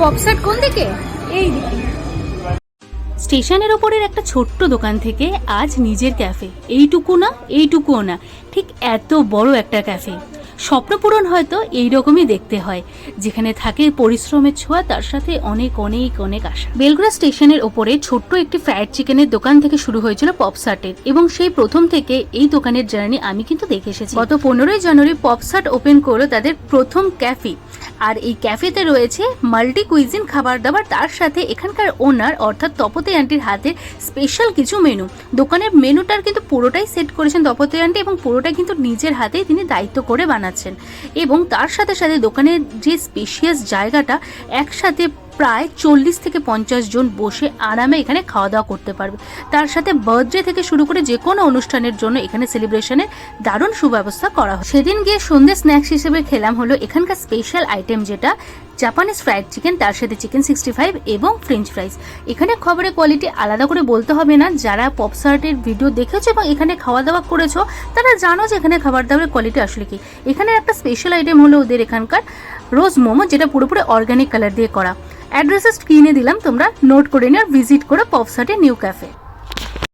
পপসাট কোন দিকে? এই দিকে। স্টেশনের ওপরের একটা ছোট্ট দোকান থেকে আজ নিজের ক্যাফে। এইটুকুও না, ঠিক এত বড় একটা ক্যাফে। স্বপ্ন পূরণ হয়তো এইরকমই দেখতে হয়, যেখানে থাকে পরিশ্রমের ছোঁয়া, তার সাথে অনেক অনেক অনেক আশা। বেলঘড়া স্টেশনের ওপরে ছোট্ট একটি ফ্রাইড চিকেনের দোকান থেকে শুরু হয়েছিল পপসাটের, এবং সেই প্রথম থেকে এই দোকানের জার্নি আমি কিন্তু দেখে এসেছি। গত 15ই জানুয়ারি পপসাট ওপেন করলো তাদের প্রথম ক্যাফে, আর এই ক্যাফেতে রয়েছে মাল্টি কুইজিন খাবার দাবার, তার সাথে এখানকার ওনার অর্থাৎ তপতী আন্টির হাতে স্পেশাল কিছু মেনু। দোকানের মেনুটার কিন্তু পুরোটাই সেট করেছেন তপতী আন্টি, এবং পুরোটাই কিন্তু নিজের হাতেই তিনি দায়িত্ব করে বানাচ্ছেন। এবং তার সাথে সাথে দোকানের যে স্পেশিয়াস জায়গাটা, একসাথে প্রায় 40 থেকে 50 জন বসে আরামে এখানে খাওয়া দাওয়া করতে পারবে। তার সাথে বার্থডে থেকে শুরু করে যে কোনো অনুষ্ঠানের জন্য এখানে সেলিব্রেশনের দারুণ সুব্যবস্থা করা হয়। সেদিন গিয়ে সন্ধ্যে স্ন্যাক্স হিসেবে খেলাম হলো এখানকার স্পেশাল আইটেম, যেটা জাপানিজ ফ্রাইড চিকেন, তার সাথে চিকেন 65 এবং ফ্রেঞ্চ ফ্রাইজ। এখানে খাবারের কোয়ালিটি আলাদা করে বলতে হবে না, যারা পপসার্টের ভিডিও দেখেছো এবং এখানে খাওয়া দাওয়া করেছো তারা জানো যে এখানে খাবার দাবারের কোয়ালিটি আসলে কি। এখানে একটা স্পেশাল আইটেম হলো ওদের এখানকার রোজ মোমো, যেটা পুরোপুরি অর্গানিক কালার দিয়ে করা। অ্যাড্রেসে স্ক্রিনে দিলাম, তোমরা নোট করে নিও, ভিজিট করো পপসার্টের নিউ ক্যাফে।